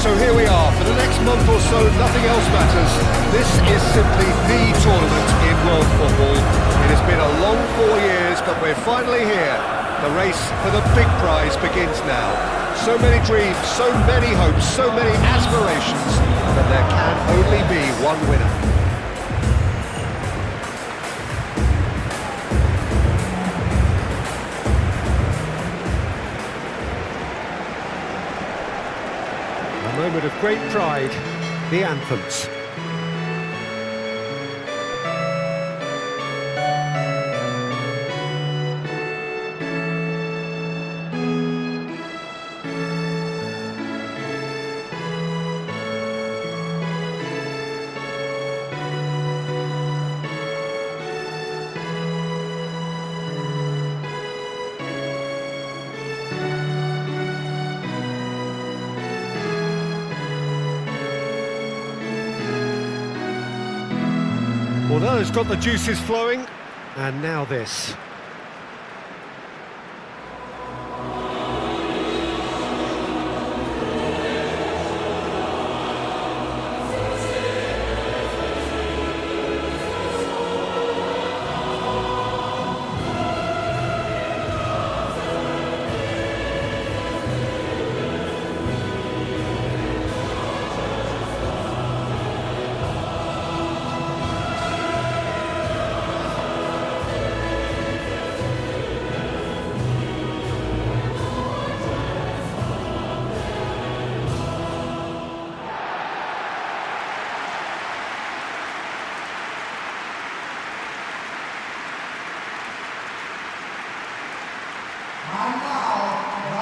So here we are, for the next month or so, nothing else matters. This is simply the tournament in world football. It has been a long 4 years, but we're finally here. The race for the big prize begins now. So many dreams, so many hopes, so many aspirations, but there can only be one winner. A moment of great pride, the anthems. Well, that has got the juices flowing, and now this.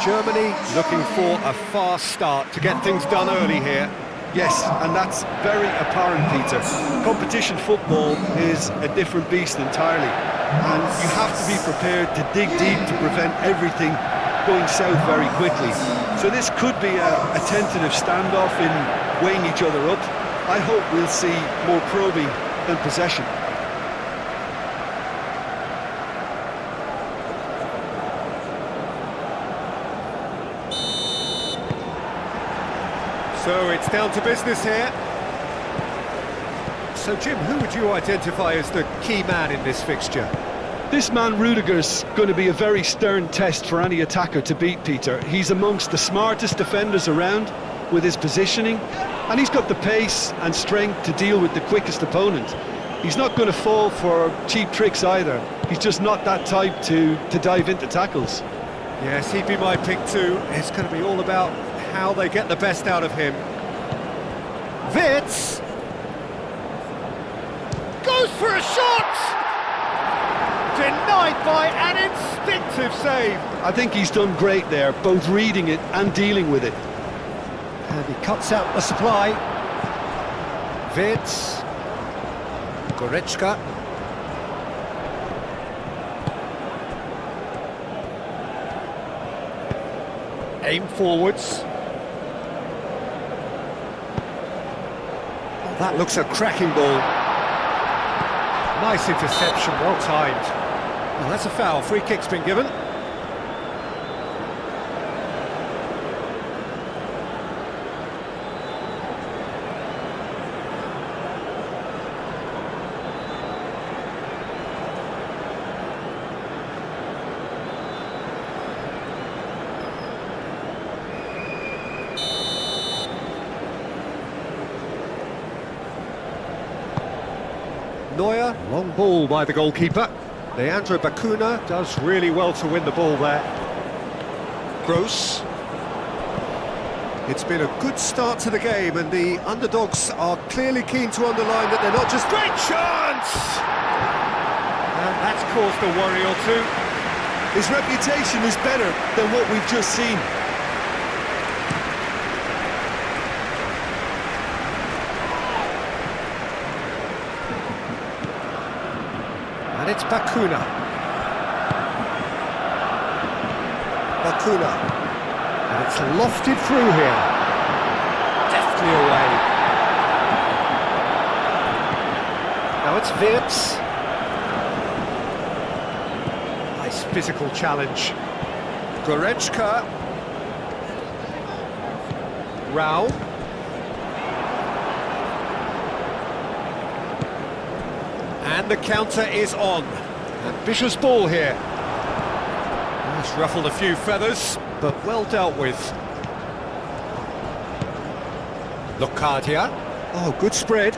Germany looking for a fast start to get things done early here. Yes, and that's very apparent, Peter. Competition football is a different beast entirely, and you have to be prepared to dig deep to prevent everything going south very quickly. So this could be a tentative standoff in weighing each other up. I hope we'll see more probing than possession. So it's down to business here. So Jim, who would you identify as the key man in this fixture? This man Rudiger's going to be a very stern test for any attacker to beat, Peter. He's amongst the smartest defenders around with his positioning, and he's got the pace and strength to deal with the quickest opponent. He's not going to fall for cheap tricks either. He's just not that type to dive into tackles. Yes, he'd be my pick too. It's going to be all about how they get the best out of him. Wits goes for a shot! Denied by an instinctive save. I think he's done great there, both reading it and dealing with it. And he cuts out the supply. Wits. Goretzka. Aim forwards. That looks a cracking ball. Nice interception, well timed. Well, that's a foul. Free kick's been given. Neuer, long ball by the goalkeeper. Leandro Bacuna does really well to win the ball there. Gross. It's been a good start to the game, and the underdogs are clearly keen to underline that they're not just... Great chance! And that's caused a worry or two. His reputation is better than what we've just seen. And it's Bacuna. Bacuna. And it's lofted through here. Deftly away. Now it's Wirtz. Nice physical challenge. Goretzka. Rao. And the counter is on. Ambitious ball here. That's ruffled a few feathers, but well dealt with. Locadia. Oh, good spread.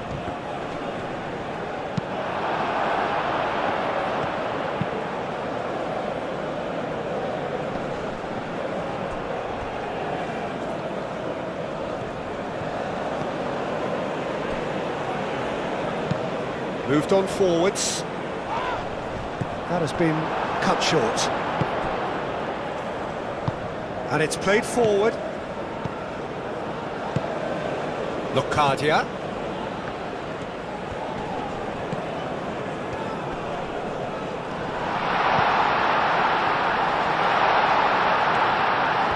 Moved on forwards. That has been cut short. And it's played forward. Locadia.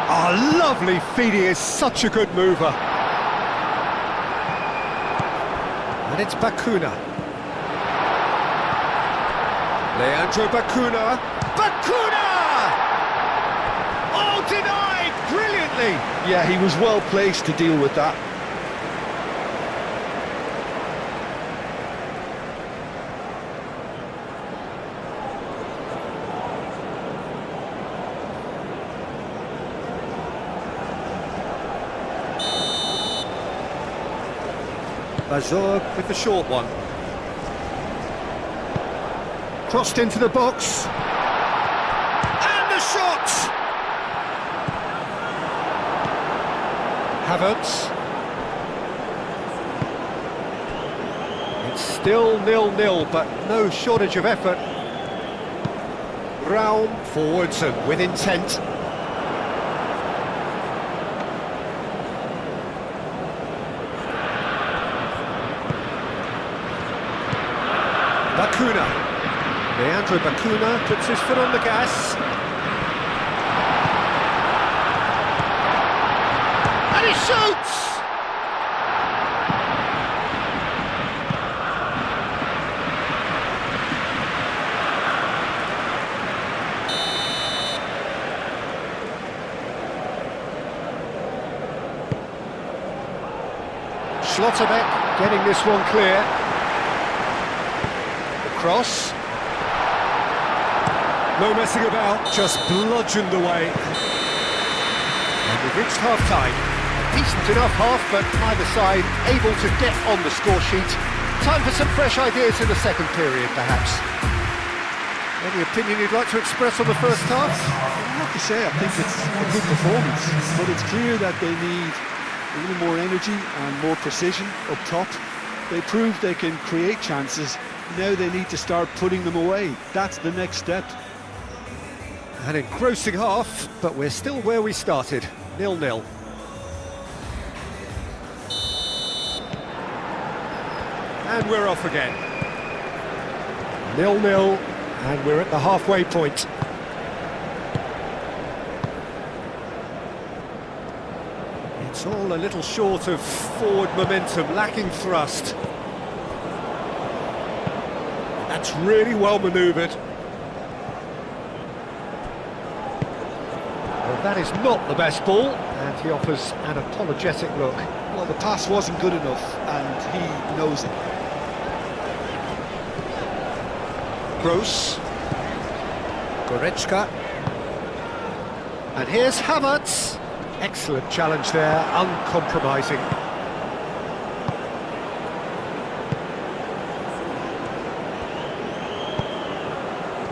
Oh, lovely feed, he is such a good mover. And it's Bakuna. Leandro Bakuna. Bakuna! Oh, denied brilliantly! Yeah, he was well placed to deal with that. Bazor with the short one. Crossed into the box. And the shot! Havertz. It's still 0-0, but no shortage of effort. Raum forwards and with intent. Bakuna. Leandro Bakuna puts his foot on the gas. And he shoots! Schlotterbeck getting this one clear. The cross. No messing about, just bludgeoned away. And we've reached half-time. Decent enough half, but neither side able to get on the score sheet. Time for some fresh ideas in the second period, perhaps. Any opinion you'd like to express on the first half? I have to say, I think it's a good performance, but it's clear that they need a little more energy and more precision up top. They proved they can create chances. Now they need to start putting them away. That's the next step. An engrossing half, but we're still where we started, 0-0. And we're off again. 0-0, and we're at the halfway point. It's all a little short of forward momentum, lacking thrust. That's really well manoeuvred. That is not the best ball, and he offers an apologetic look. Well, the pass wasn't good enough, and he knows it. Gross. Goretzka. And here's Havertz. Excellent challenge there, uncompromising.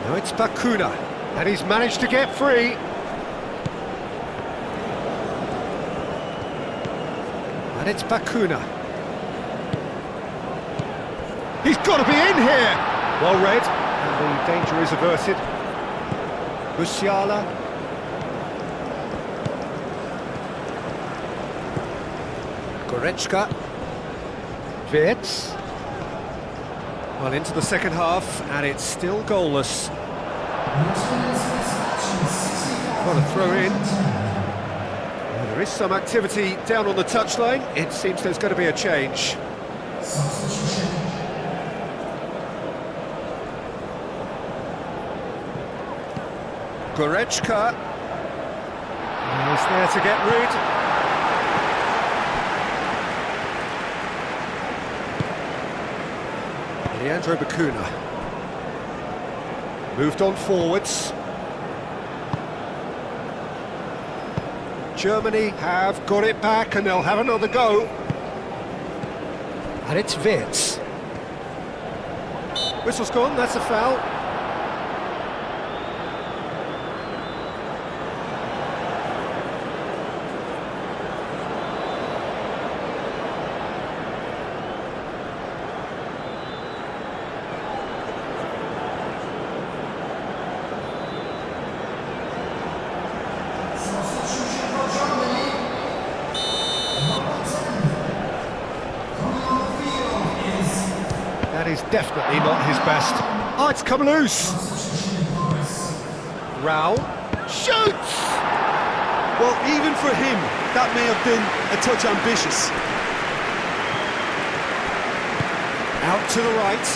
Now it's Bakuna, and he's managed to get free. And it's Bakuna. He's got to be in here! Well read, and the danger is averted. Musiala. Goretzka. Wirtz. Well, into the second half, and it's still goalless. Got a throw in. There is some activity down on the touchline. It seems there's going to be a change. Goretzka. He's there to get rid. Leandro Bacuna. Moved on forwards. Germany have got it back and they'll have another go. And it's Wirtz. Whistle's gone, that's a foul. That is definitely not his best. Oh, it's come loose. Rao shoots! Well, even for him, that may have been a touch ambitious. Out to the right.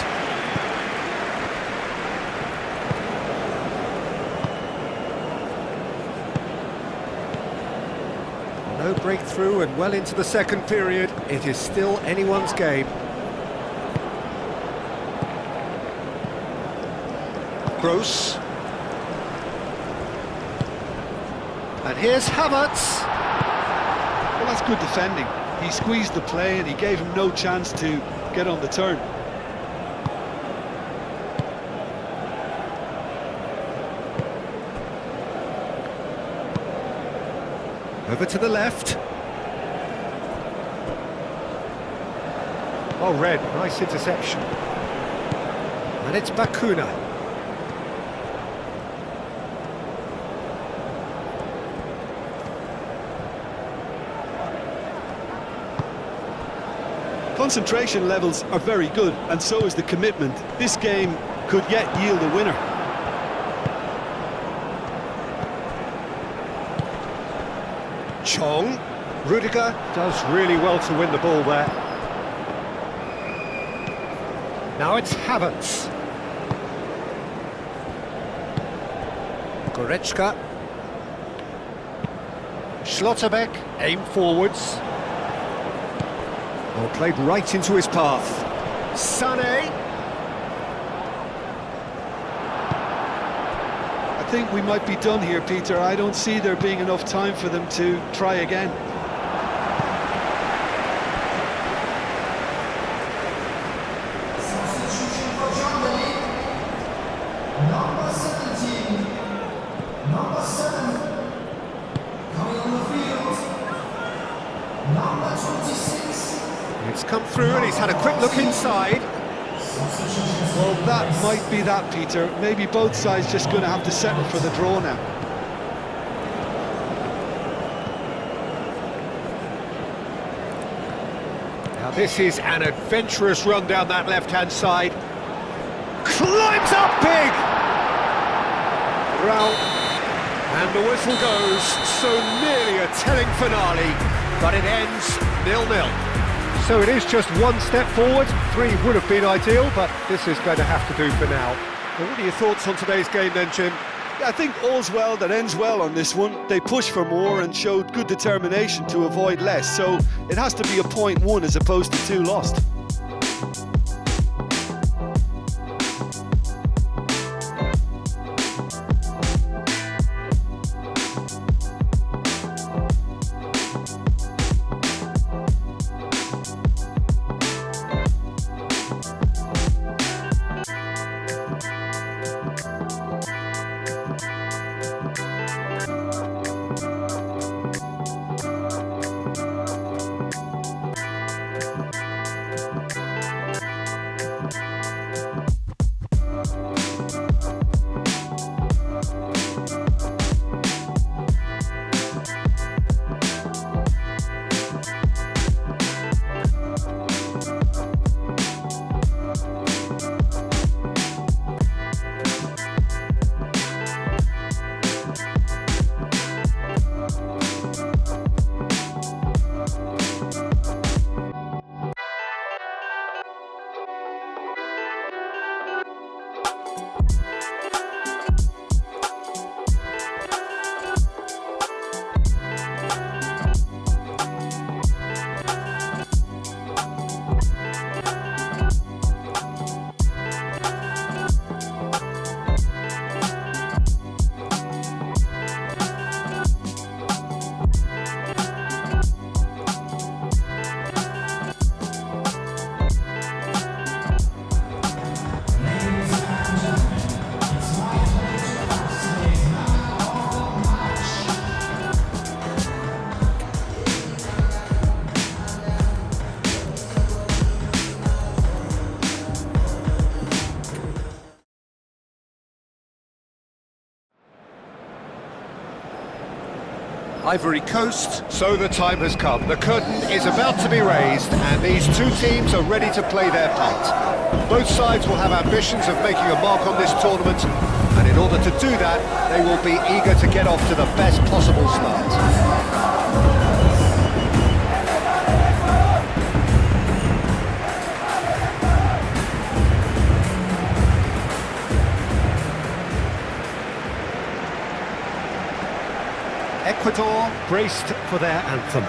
No breakthrough and well into the second period. It is still anyone's game. Gross. And here's Havertz. Well, that's good defending. He squeezed the play and he gave him no chance to get on the turn. Over to the left. Oh, Red, nice interception. And it's Bacuna. Concentration levels are very good, and so is the commitment. This game could yet yield a winner. Chong. Rudiger does really well to win the ball there. Now it's Havertz. Goretzka. Schlotterbeck, aim forwards. Oh, played right into his path. Sané. I think we might be done here, Peter. I don't see there being enough time for them to try again. Number 7, coming on the field, number 26. It's come through and he's had a quick look inside. Well, that might be that, Peter. Maybe both sides just going to have to settle for the draw now. Now this is an adventurous run down that left-hand side. Climbs up big! Rao. And the whistle goes, so nearly a telling finale, but it ends 0-0. So it is just one step forward. 3 would have been ideal, but this is going to have to do for now. Well, what are your thoughts on today's game then, Jim? Yeah, I think all's well that ends well on this one. They pushed for more and showed good determination to avoid less, so it has to be a point won as opposed to 2 lost. Ivory Coast. So the time has come. The curtain is about to be raised, and these two teams are ready to play their part. Both sides will have ambitions of making a mark on this tournament, and in order to do that, they will be eager to get off to the best possible start. Ecuador braced for their anthem.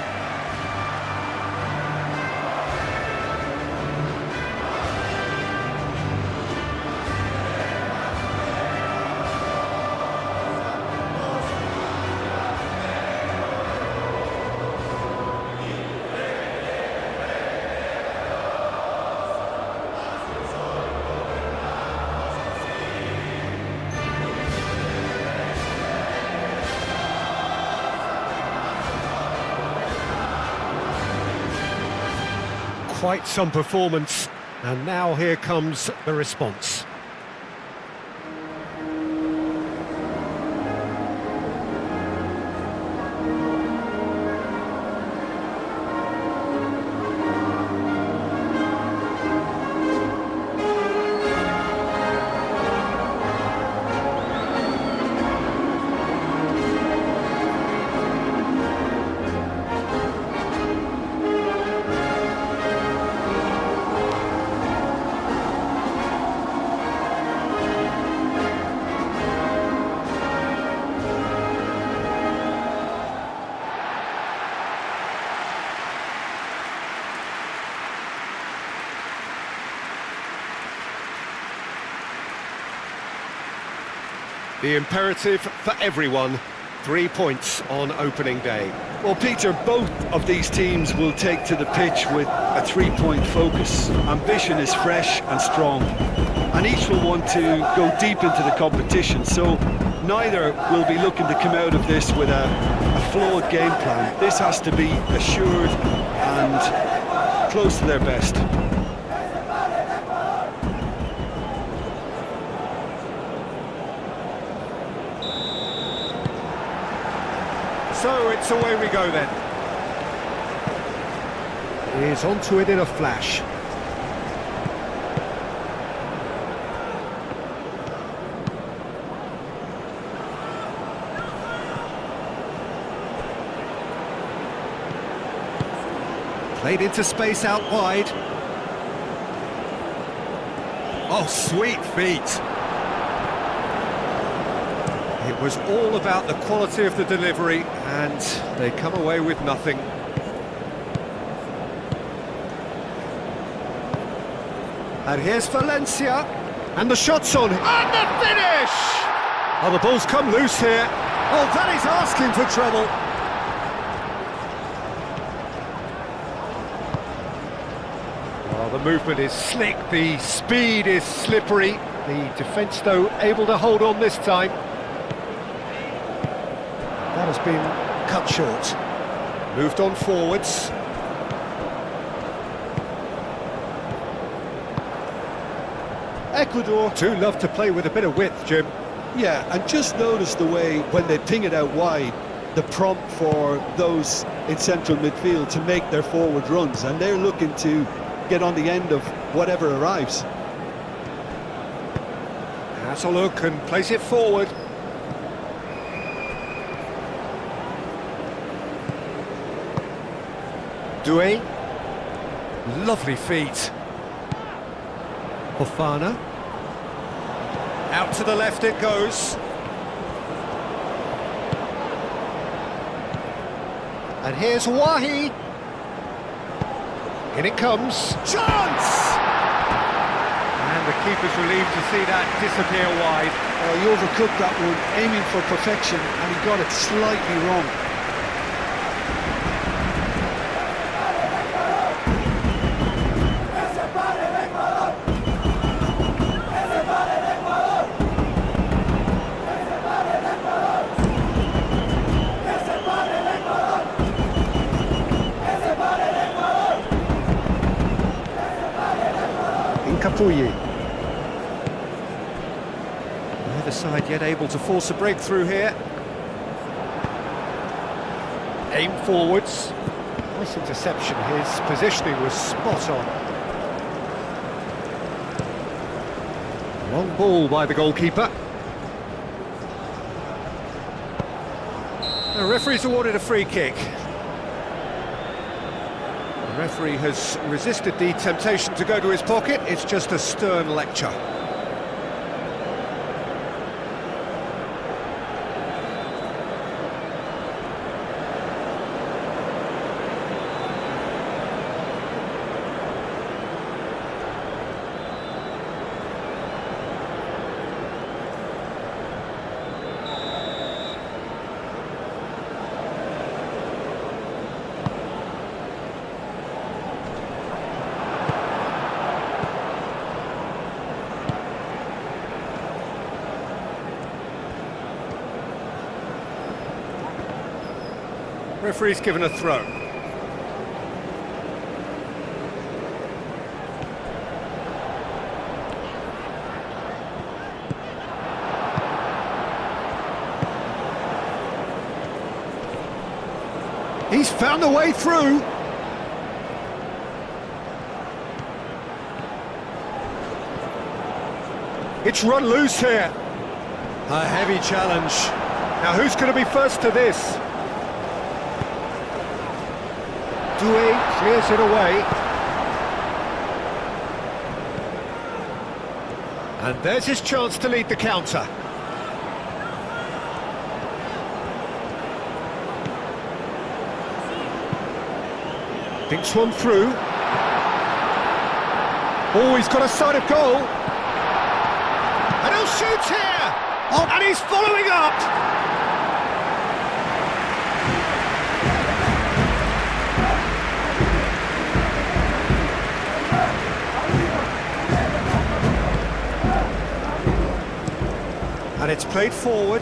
Quite some performance, and now here comes the response. The imperative for everyone, 3 points on opening day. Well, Peter, both of these teams will take to the pitch with a 3-point focus. Ambition is fresh and strong, and each will want to go deep into the competition, so neither will be looking to come out of this with a flawed game plan. This has to be assured and close to their best. So it's away we go then. He's onto it in a flash. Played into space out wide. Oh, sweet feet. It was all about the quality of the delivery, and they come away with nothing. And here's Valencia, and the shot's on, and the finish! Oh, the ball's come loose here. Oh, that is asking for trouble. Oh, the movement is slick, the speed is slippery. The defence, though, able to hold on this time. That has been cut short. Moved on forwards. Ecuador do love to play with a bit of width, Jim. Yeah, and just notice the way, when they ping it out wide, the prompt for those in central midfield to make their forward runs, and they're looking to get on the end of whatever arrives. Has a look and plays it forward. Doué. Lovely feet. Fofana. Out to the left it goes. And here's Wahi. In it comes. Chance! And the keeper's relieved to see that disappear wide. He overcooked that one, aiming for perfection, and he got it slightly wrong. Neither side yet able to force a breakthrough here. Aim forwards. Nice interception, his positioning was spot on. Long ball by the goalkeeper. The referee's awarded a free kick. The referee has resisted the temptation to go to his pocket, it's just a stern lecture. Referee's given a throw. He's found a way through. It's run loose here. A heavy challenge. Now who's going to be first to this? Dewey clears it away. And there's his chance to lead the counter. Thinks one through. Oh, he's got a sight of goal. And he'll shoot here! Oh, and he's following up! And it's played forward.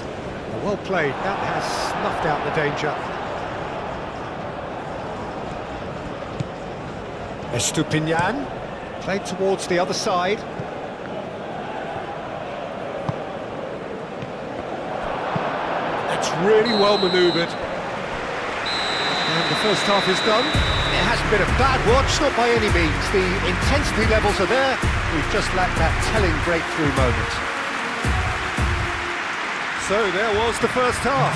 Well played, that has snuffed out the danger. Estupinian, played towards the other side. That's really well manoeuvred. And the first half is done. It hasn't been a bad watch, not by any means. The intensity levels are there. We've just lacked that telling breakthrough moment. So there was the first half.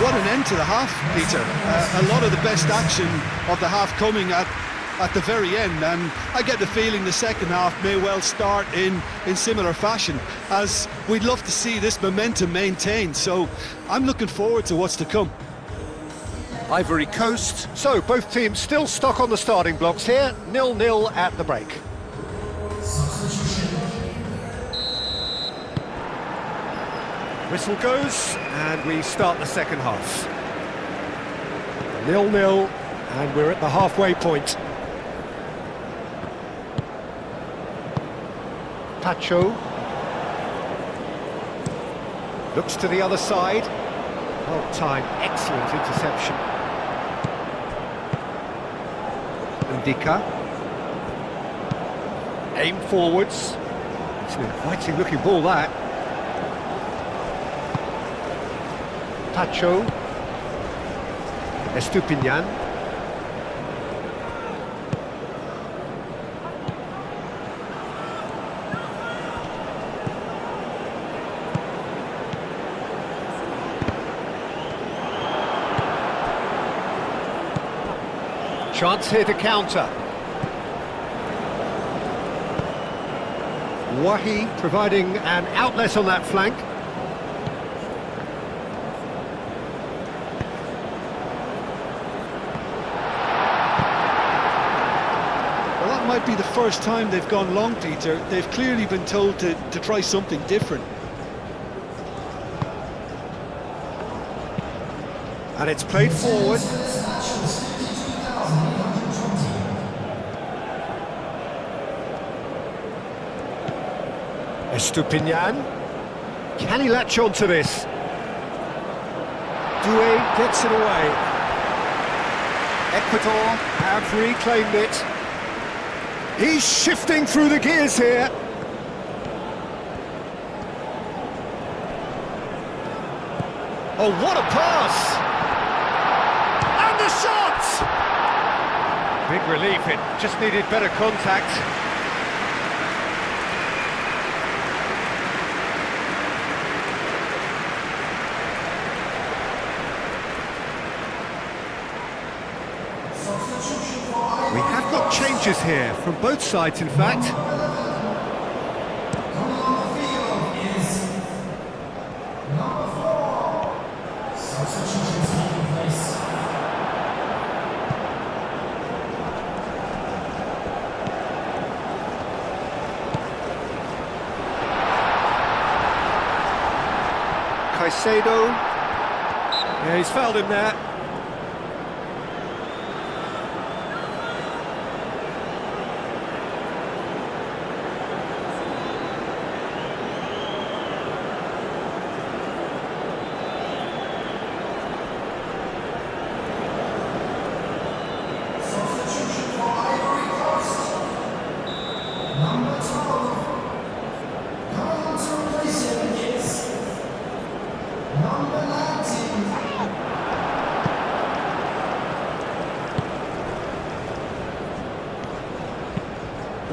What an end to the half, Peter. A lot of the best action of the half coming at the very end, and I get the feeling the second half may well start in similar fashion, as we'd love to see this momentum maintained. So I'm looking forward to what's to come. Ivory Coast. So both teams still stuck on the starting blocks here. 0-0 at the break. Whistle goes, and we start the second half. 0-0, and we're at the halfway point. Pacho looks to the other side. Well timed, excellent interception. Indica. Aim forwards. It's an inviting looking ball, that. Pacho. Estupinian. Chance here to counter. Wahi providing an outlet on that flank. Well, that might be the first time they've gone long, Peter. They've clearly been told to try something different. And it's played forward. Estupinian. Can he latch on to this? Dewey gets it away. Ecuador have reclaimed it. He's shifting through the gears here. Oh, what a pass! the shot! Big relief, it just needed better contact. We have got changes here, from both sides in fact. Coming on the field is number 4. Substitutions taking place. Caicedo. Yeah, he's fouled him there. Substitution for Ivory Coast. Number 12. Coming on to replace him is number 19.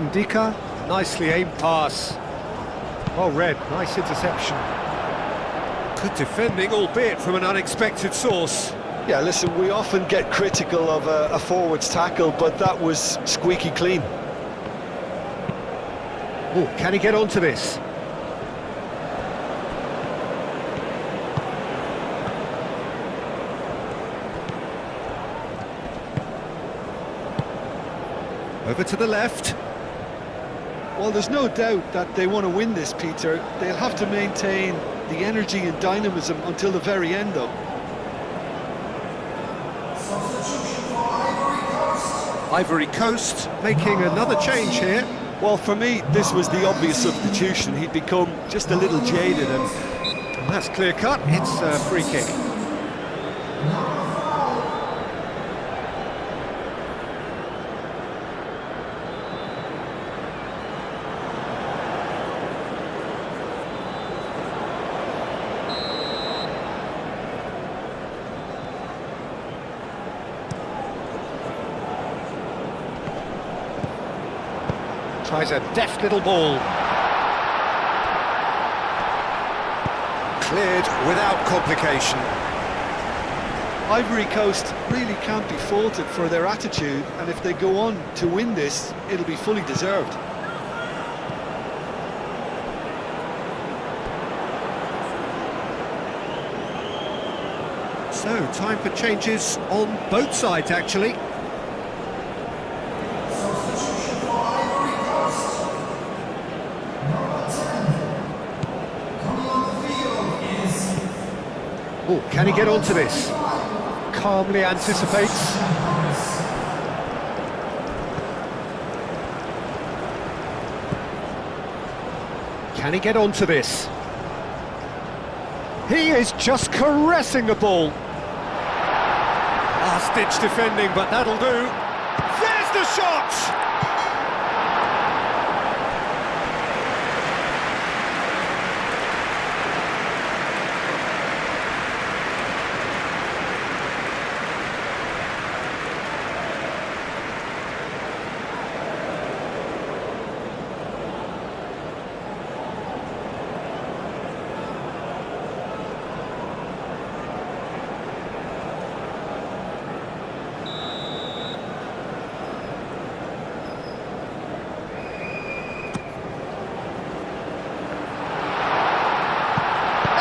Ndika, nicely aimed pass. Well read, nice interception. Good defending, albeit from an unexpected source. Yeah, listen, we often get critical of a forward's tackle, but that was squeaky clean. Oh, can he get onto this? Over to the left. Well, there's no doubt that they want to win this, Peter. They'll have to maintain the energy and dynamism until the very end, though. Substitution for Ivory Coast. Ivory Coast making another change here. Well, for me, this was the obvious substitution. He'd become just a little jaded, and That's clear cut, it's a free kick. Tries a deft little ball. Cleared without complication. Ivory Coast really can't be faulted for their attitude, and if they go on to win this, it'll be fully deserved. So, time for changes on both sides, actually. Substitution for Ivory Coast. Number 10. Coming on the field is Oh, can he get onto this? Calmly anticipates. Can he get onto this? He is just caressing the ball. Last-ditch defending, but that'll do. There's the shot!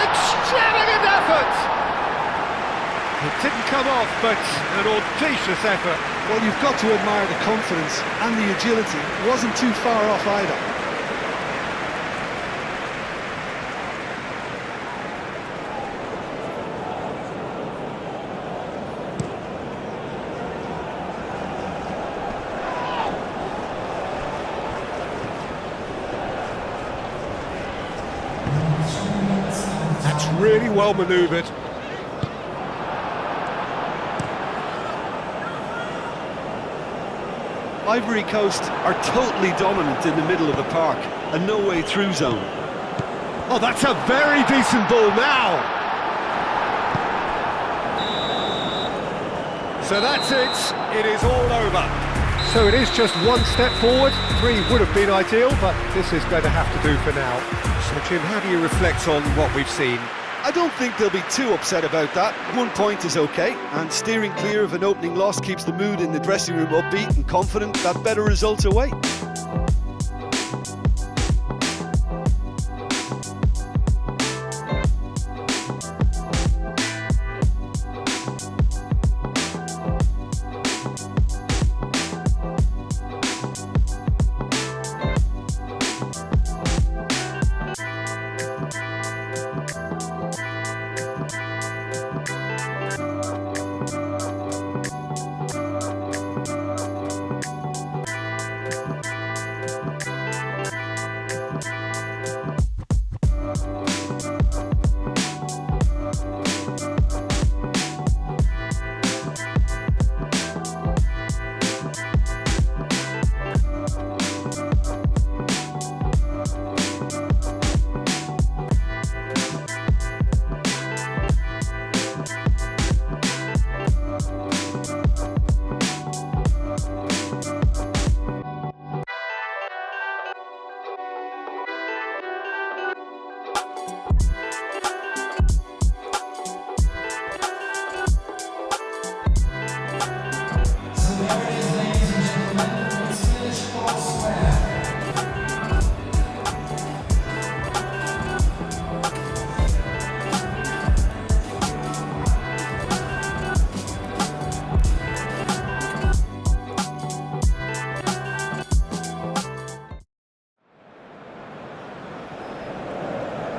Extravagant effort! It didn't come off, but an audacious effort. Well, you've got to admire the confidence and the agility. It wasn't too far off either. That's really well manoeuvred. Ivory Coast are totally dominant in the middle of the park, a no-way through zone. Oh, that's a very decent ball now. So that's it. It is all over. So it is just one step forward. 3 would have been ideal, but this is going to have to do for now. So Jim, how do you reflect on what we've seen? I don't think they'll be too upset about that. 1 point is okay, and steering clear of an opening loss keeps the mood in the dressing room upbeat and confident that better results await.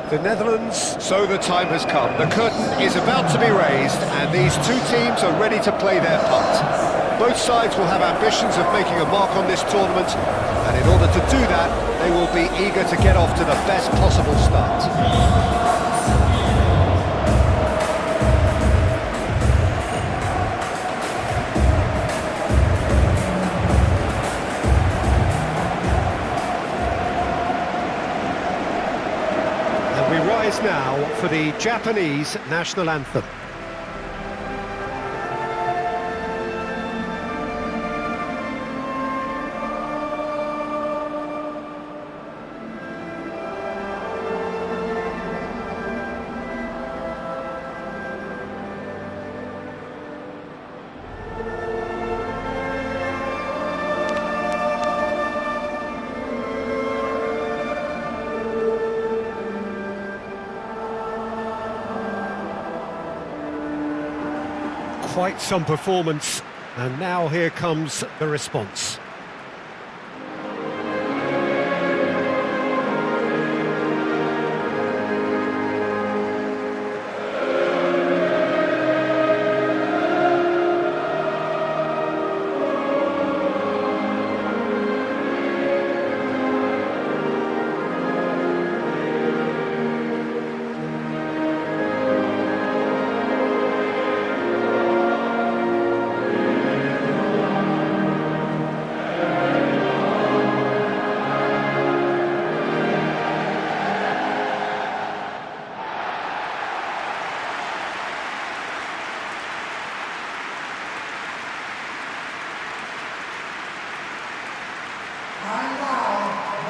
The Netherlands, so the time has come. The curtain is about to be raised and these 2 teams are ready to play their part. Both sides will have ambitions of making a mark on this tournament, and in order to do that, they will be eager to get off to the best possible start. We rise now for the Japanese national anthem. Quite some performance, and now here comes the response.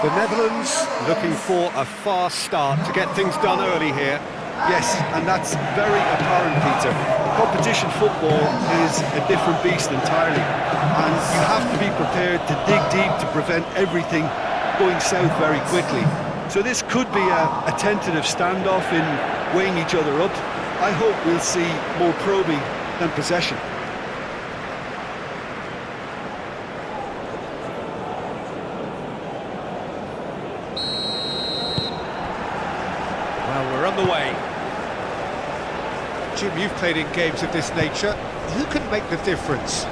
The Netherlands looking for a fast start to get things done early here. Yes, and that's very apparent, Peter. Competition football is a different beast entirely, and you have to be prepared to dig deep to prevent everything going south very quickly. So this could be a tentative standoff in weighing each other up. I hope we'll see more probing than possession. Well, we're on the way. Jim, you've played in games of this nature. Who can make the difference?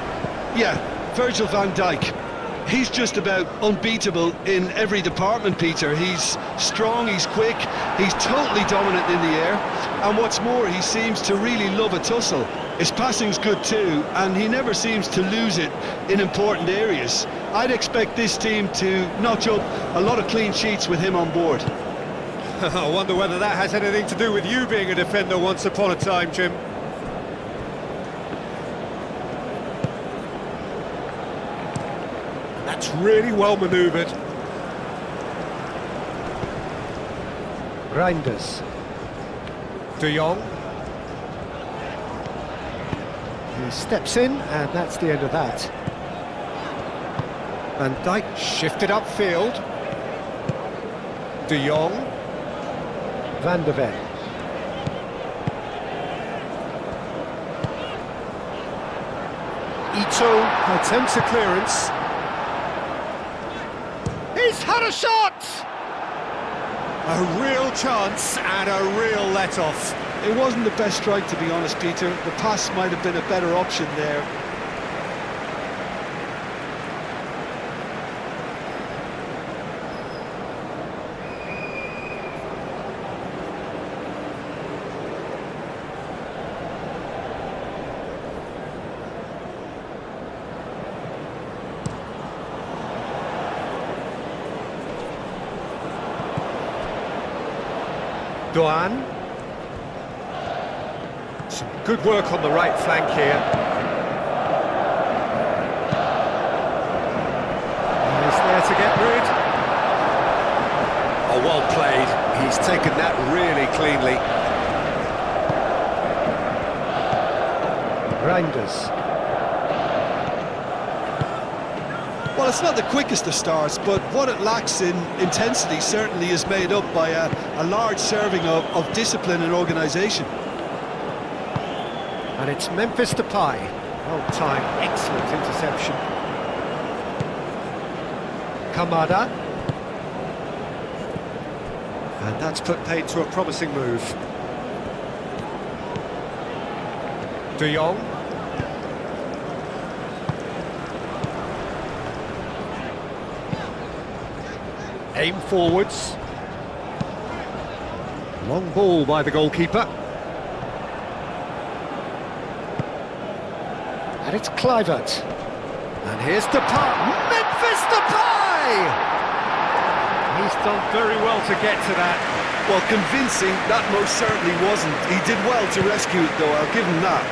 Yeah, Virgil van Dijk. He's just about unbeatable in every department, Peter. He's strong, he's quick, he's totally dominant in the air, and what's more, he seems to really love a tussle. His passing's good too, and he never seems to lose it in important areas. I'd expect this team to notch up a lot of clean sheets with him on board. I wonder whether that has anything to do with you being a defender once upon a time, Jim. That's really well manoeuvred. Reinders. De Jong. He steps in, and that's the end of that. Van Dijk shifted upfield. De Jong. Van de Ven. Ito attempts a clearance. He's had a shot! A real chance and a real let-off. It wasn't the best strike, to be honest, Peter. The pass might have been a better option there. Doan. Some good work on the right flank here. He's there to get rid. Oh, well played. He's taken that really cleanly. Reinders. Well, it's not the quickest of starts, but what it lacks in intensity certainly is made up by a large serving of discipline and organisation. And it's Memphis Depay. Well timed, excellent interception. Kamada. And that's put paid to a promising move. De Jong. Aim forwards. Long ball by the goalkeeper. And it's Kluivert. And here's Depay. Memphis Depay! He's done very well to get to that. Well, convincing, that most certainly wasn't. He did well to rescue it, though, I'll give him that.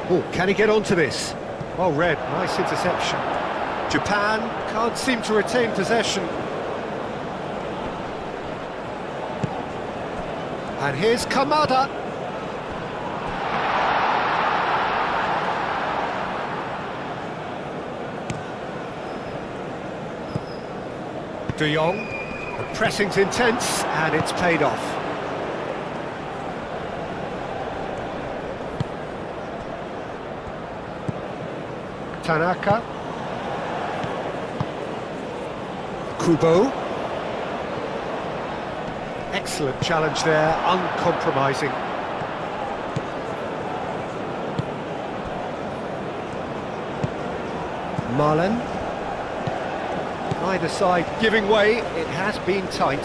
Oh, can he get onto this? Well read, nice interception. Japan can't seem to retain possession. And here's Kamada. De Jong. The pressing's intense and it's paid off. Tanaka. Kubo. Excellent challenge there, uncompromising. Marlen. Either side giving way, it has been tight.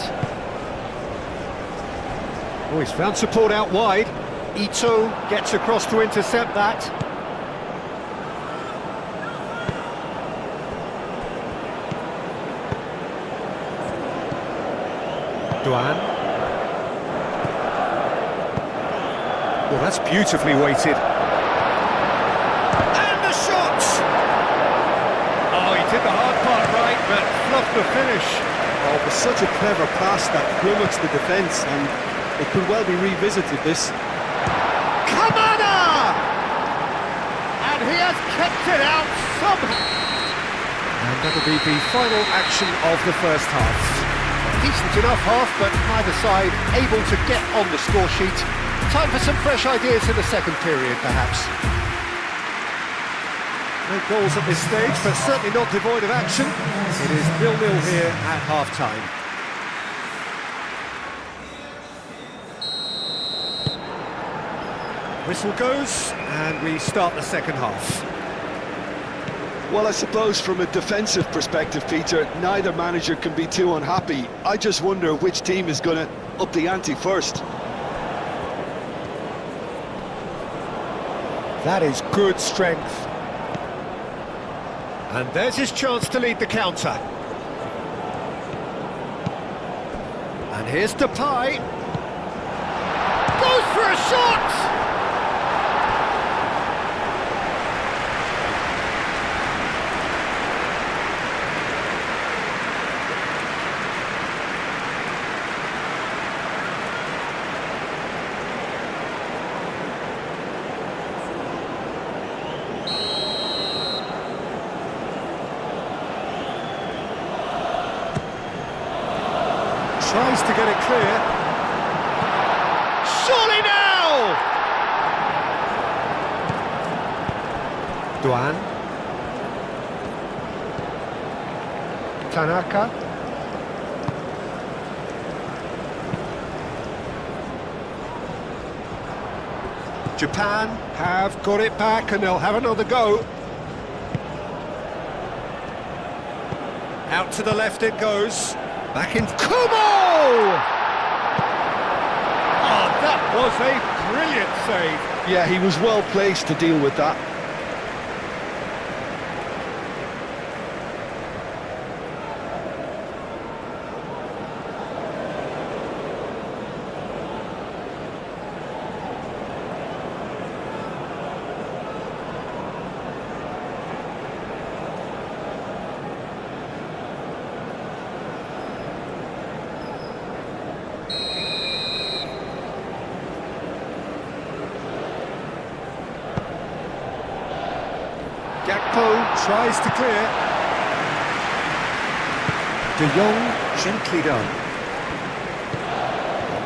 Oh, he's found support out wide. Ito gets across to intercept that. Doan. Well, that's beautifully weighted. And the shot! Oh, he did the hard part right, but fluffed the finish. Oh, it was such a clever pass that flummoxed the defence, and it could well be revisited, this. Kamada! And he has kept it out somehow. And that'll be the final action of the first half. Decent enough half, but neither side able to get on the score sheet. Time for some fresh ideas in the second period, perhaps. No goals at this stage, but certainly not devoid of action. It is 0-0 here at half-time. Whistle goes, and we start the second half. Well, I suppose from a defensive perspective, Peter, neither manager can be too unhappy. I just wonder which team is going to up the ante first. That is good strength. And there's his chance to lead the counter. And here's Depay. Goes for a shot! Tries to get it clear. Surely now! Duan. Tanaka. Japan have got it back and they'll have another go. Out to the left it goes. Back in Kubo! Oh, that was a brilliant save. Yeah, he was well placed to deal with that. Gakpo tries to clear. De Jong gently done.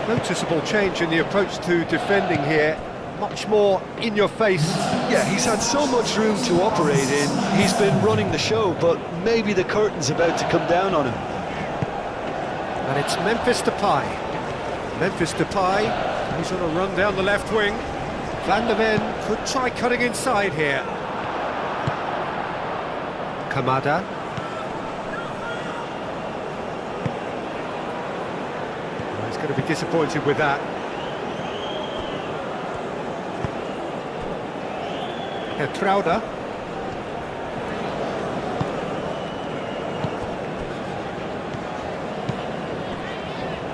Noticeable change in the approach to defending here. Much more in your face. Yeah, he's had so much room to operate in. He's been running the show, but maybe the curtain's about to come down on him. And it's Memphis Depay. Memphis Depay, he's on a run down the left wing. Van der Ven could try cutting inside here. Kamada. Well, he's going to be disappointed with that. Trauder.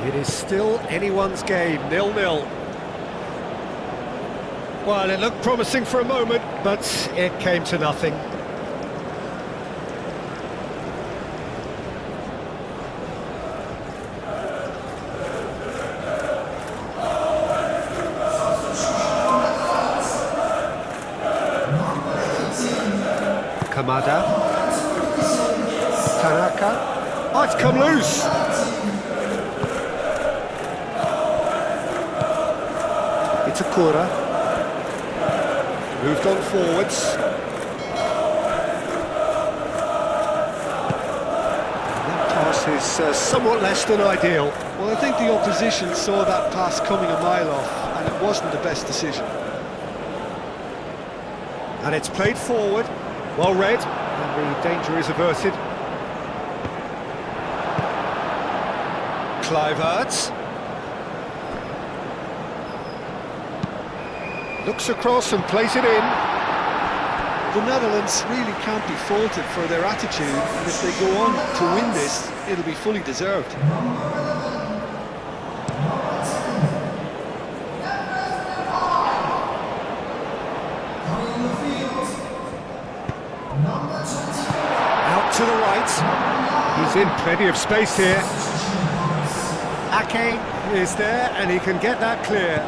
It is still anyone's game, 0-0. Well, it looked promising for a moment, but it came to nothing. Kamada. Tanaka. Oh, it's come loose. It's Akura. Moved on forwards. That pass is somewhat less than ideal. Well, I think the opposition saw that pass coming a mile off, and it wasn't the best decision. And it's played forward. Well read, and the danger is averted. Kluivert. Looks across and plays it in. The Netherlands really can't be faulted for their attitude, and if they go on to win this, it'll be fully deserved. Out to the right. He's in plenty of space here. Ake is there, and he can get that clear.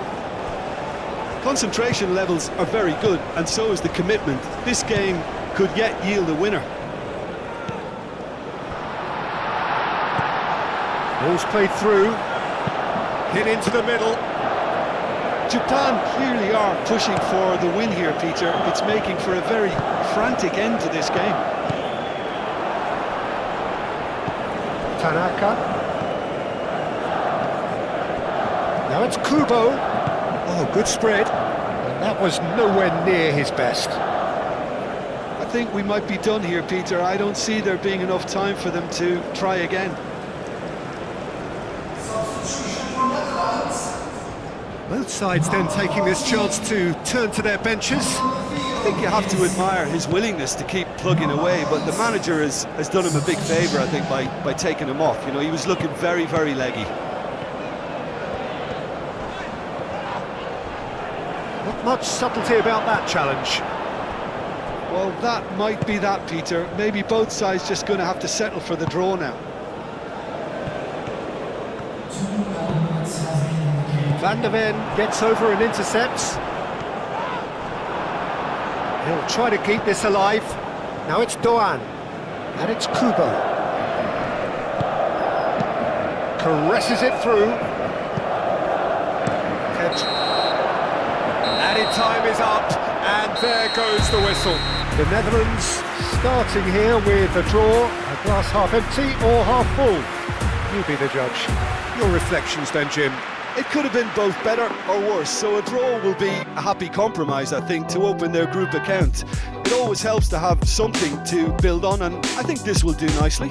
Concentration levels are very good, and so is the commitment. This game could yet yield a winner. Ball's played through. Hit into the middle. Japan clearly are pushing for the win here, Peter. It's making for a very frantic end to this game. Tanaka. Now it's Kubo. Oh, good spread. And that was nowhere near his best. I think we might be done here, Peter. I don't see there being enough time for them to try again. Both sides then taking this chance to turn to their benches. I think you have to admire his willingness to keep plugging away, but the manager has done him a big favour, I think, by taking him off. You know, he was looking very, very leggy. Not much subtlety about that challenge. Well, that might be that, Peter. Maybe both sides just going to have to settle for the draw now. Van der Ven gets over and intercepts. He'll try to keep this alive. Now it's Doan. And it's Kubo. caresses it through. Kept. Added time is up, and there goes the whistle. The Netherlands starting here with a draw, a glass half empty or half full. You be the judge. Your reflections then, Jim. It could have been both better or worse, so a draw will be a happy compromise, I think, to open their group account. It always helps to have something to build on, and I think this will do nicely.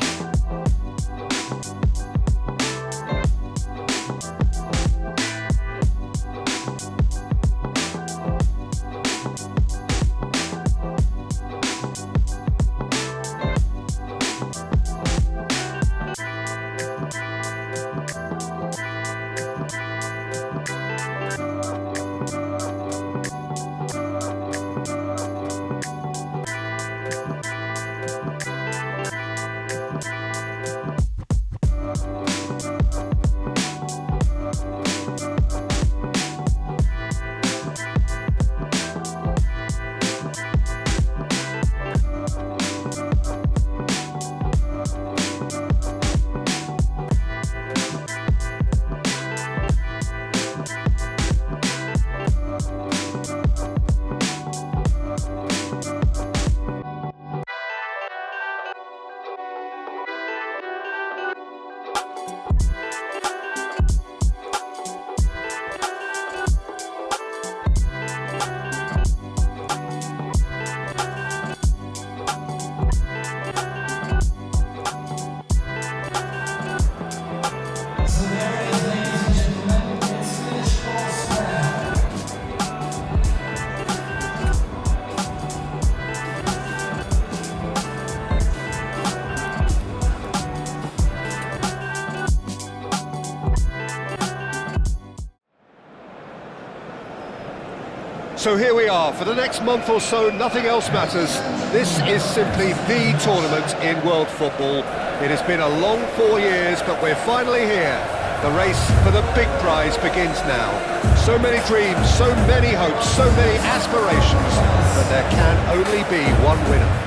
So here we are, for the next month or so, nothing else matters. This is simply the tournament in world football. It has been a long 4 years, but we're finally here. The race for the big prize begins now. So many dreams, so many hopes, so many aspirations, but there can only be one winner.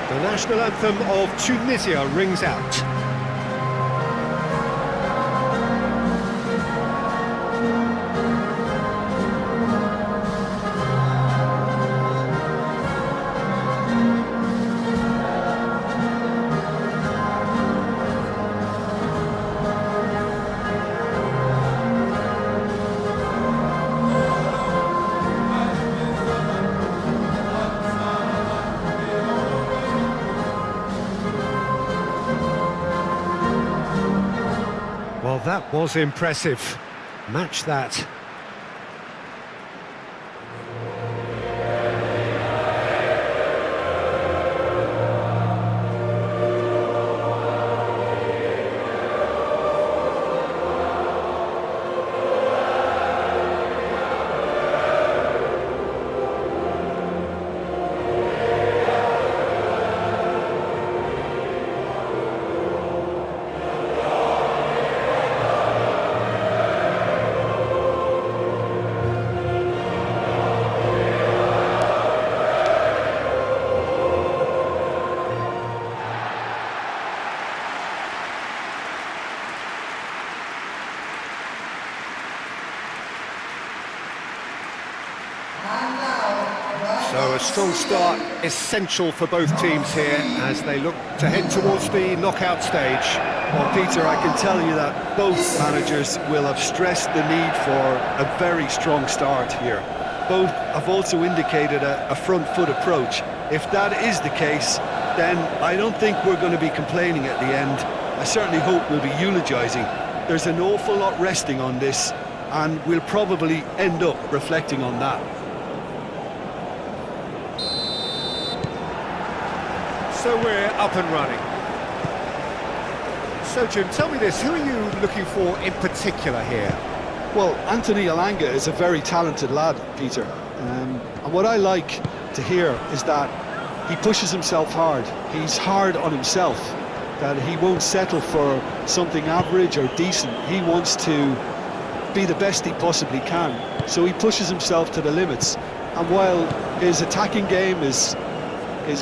The national anthem of Tunisia rings out. Well, that was impressive. Match that. So a strong start, essential for both teams here as they look to head towards the knockout stage. Well, Peter, I can tell you that both managers will have stressed the need for a very strong start here. Both have also indicated a front foot approach. If that is the case, then I don't think we're going to be complaining at the end. I certainly hope we'll be eulogising. There's an awful lot resting on this, and we'll probably end up reflecting on that. So we're up and running. So Jim, tell me this, who are you looking for in particular here? Well, Anthony Elanga is a very talented lad, Peter. And what I like to hear is that he pushes himself hard. He's hard on himself, that he won't settle for something average or decent. He wants to be the best he possibly can. So he pushes himself to the limits. And while his attacking game is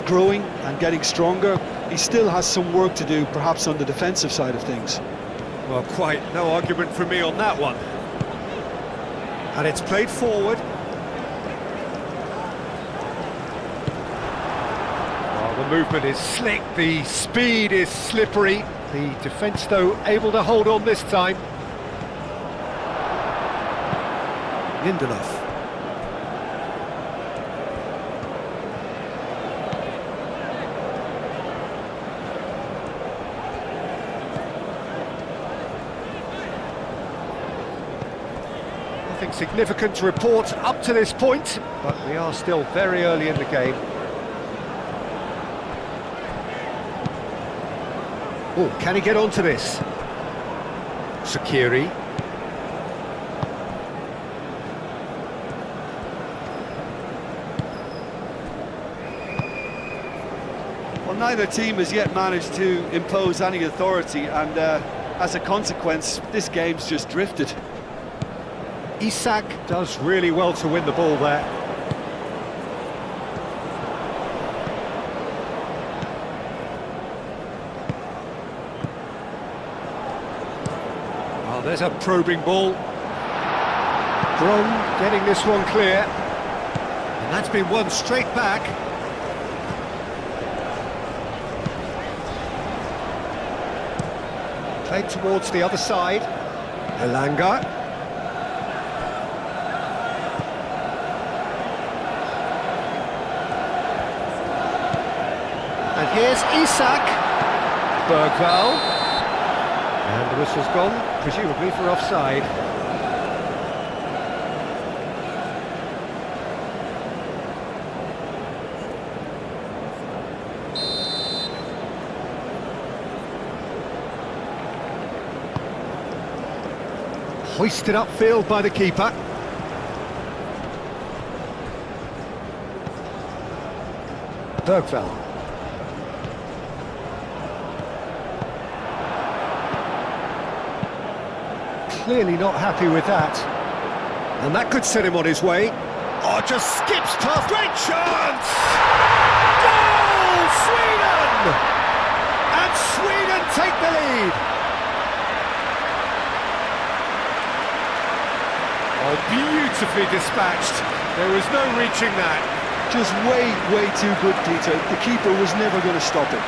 growing and getting stronger, he still has some work to do, perhaps on the defensive side of things. Well, quite no argument from me on that one. And it's played forward. Well, the movement is slick, the speed is slippery. The defence, though, able to hold on this time. Lindelof. Nothing significant to report up to this point, but we are still very early in the game. Oh, can he get onto this? Sakiri. Well, neither team has yet managed to impose any authority, and as a consequence, this game's just drifted. Isak does really well to win the ball there. Oh, there's a probing ball. Bron getting this one clear. And that's been won straight back. Played towards the other side. Elanga. And here's Isak. Bergvall. And the whistle's gone, presumably for offside. Hoisted upfield by the keeper. Bergvall. Clearly not happy with that. And that could set him on his way. Oh, just skips past. Great chance! Goal! Sweden! And Sweden take the lead. Oh, beautifully dispatched. There was no reaching that. Just way too good, Peter. The keeper was never going to stop it.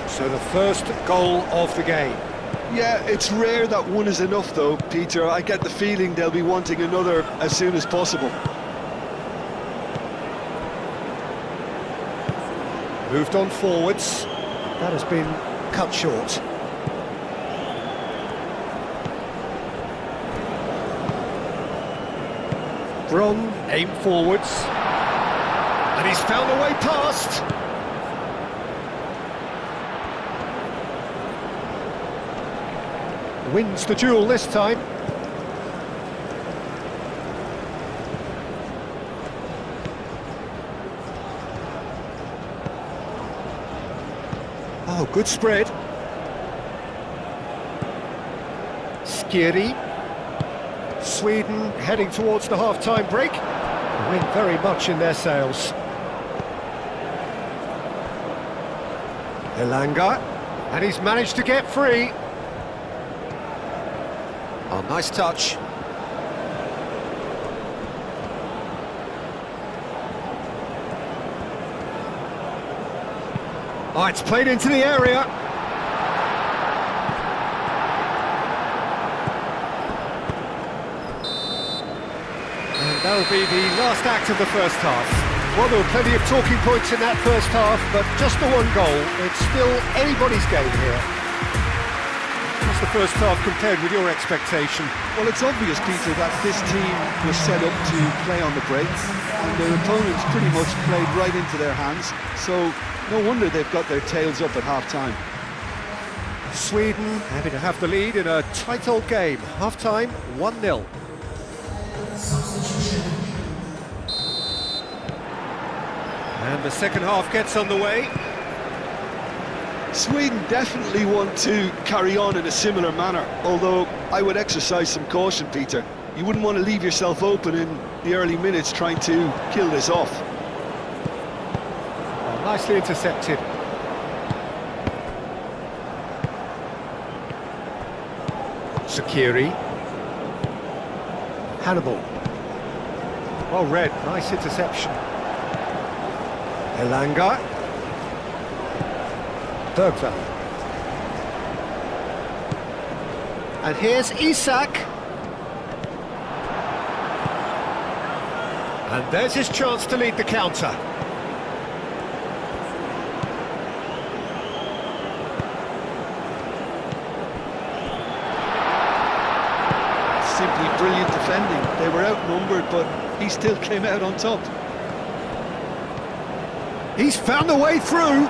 So the first goal of the game. Yeah, it's rare that one is enough though, Peter. I get the feeling they'll be wanting another as soon as possible. Moved on forwards. That has been cut short. Bron aimed forwards. And he's found a way past. Wins the duel this time. Oh, good spread. Skiri. Sweden heading towards the half-time break. The wind very much in their sails. Elanga. And he's managed to get free. Oh, nice touch. Oh, it's played into the area. And that'll be the last act of the first half. Well, there were plenty of talking points in that first half, but just the one goal. It's still anybody's game here. Just the first half compared with your expectation? Well, it's obvious, Peter, that this team was set up to play on the break, and their opponents pretty much played right into their hands, so no wonder they've got their tails up at half-time. Sweden happy to have the lead in a tight old game. Half-time, 1-0. And the second half gets underway. Sweden definitely want to carry on in a similar manner, although I would exercise some caution, Peter. You wouldn't want to leave yourself open in the early minutes trying to kill this off. Oh, nicely intercepted. Sakiri. Hannibal. Well read, nice interception. Elanga. Bergvall. And here's Isak. And there's his chance to lead the counter. Simply brilliant defending. They were outnumbered, but he still came out on top. He's found a way through.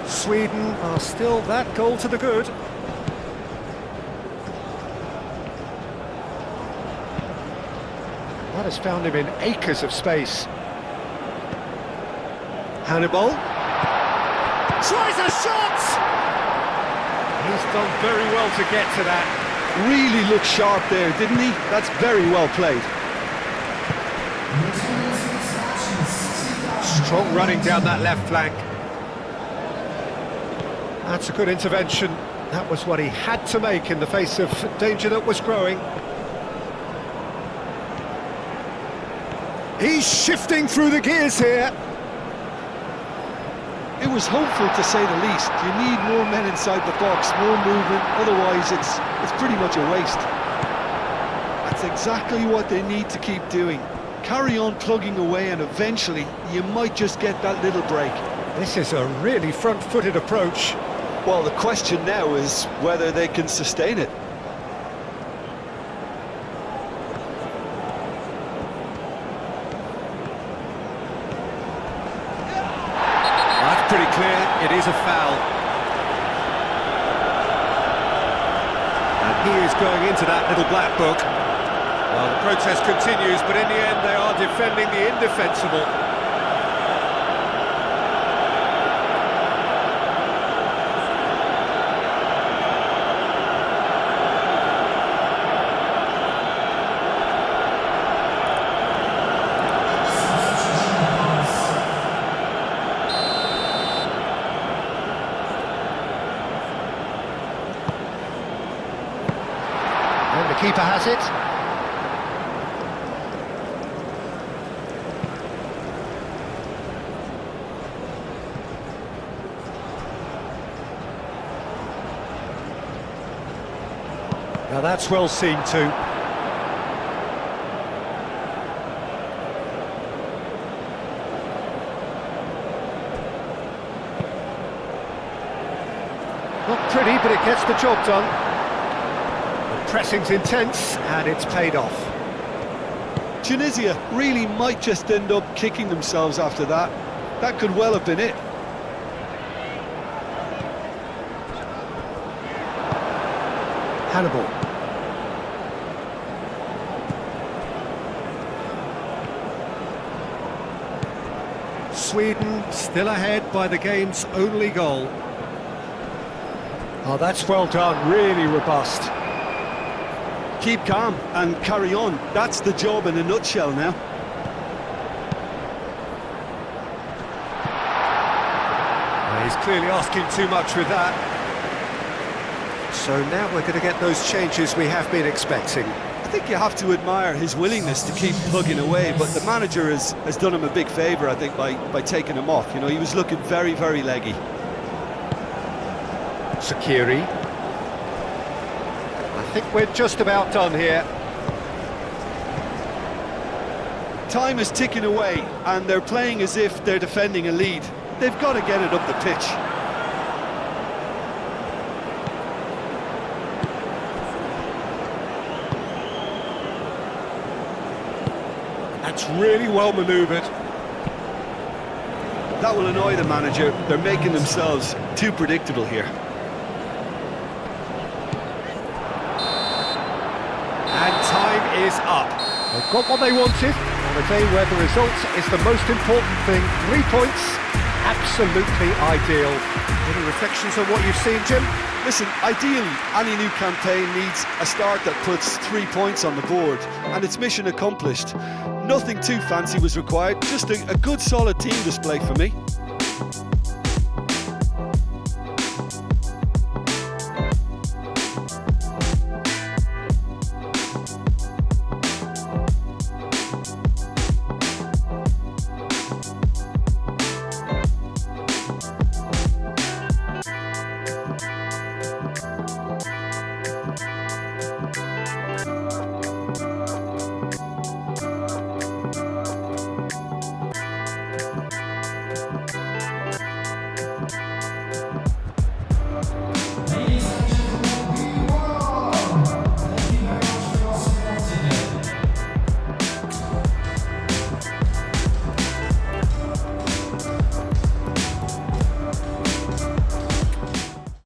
Sweden are still that goal to the good. That has found him in acres of space. Hannibal tries a shot! He's done very well to get to that. Really looked sharp there, didn't he? That's very well played. Strong running down that left flank. That's a good intervention. That was what he had to make in the face of danger that was growing. He's shifting through the gears here. It was hopeful, to say the least. You need more men inside the box, more movement, otherwise it's pretty much a waste. That's exactly what they need to keep doing. Carry on plugging away, and eventually you might just get that little break. This is a really front-footed approach. Well, the question now is whether they can sustain it. That's pretty clear, it is a foul. And he is going into that little black book. Well, the protest continues, but in the end they are defending the indefensible. And the keeper has it. Now that's well seen too. Not pretty, but it gets the job done. The pressing's intense, and it's paid off. Tunisia really might just end up kicking themselves after that. That could well have been it. Hannibal. Sweden still ahead by the game's only goal. Oh, that's well done, really robust. Keep calm and carry on. That's the job in a nutshell now. He's clearly asking too much with that. So now we're going to get those changes we have been expecting. I think you have to admire his willingness to keep plugging away, but the manager has done him a big favour, I think, by taking him off. You know, he was looking very, very leggy. Sakiri. I think we're just about done here. Time is ticking away, and they're playing as if they're defending a lead. They've got to get it up the pitch. That's really well manoeuvred. That will annoy the manager. They're making themselves too predictable here. And time is up. They've got what they wanted on a day where the result is the most important thing. 3 points, absolutely ideal. Any reflections on what you've seen, Jim? Listen, ideally, any new campaign needs a start that puts 3 points on the board, and it's mission accomplished. Nothing too fancy was required, just a good solid team display for me.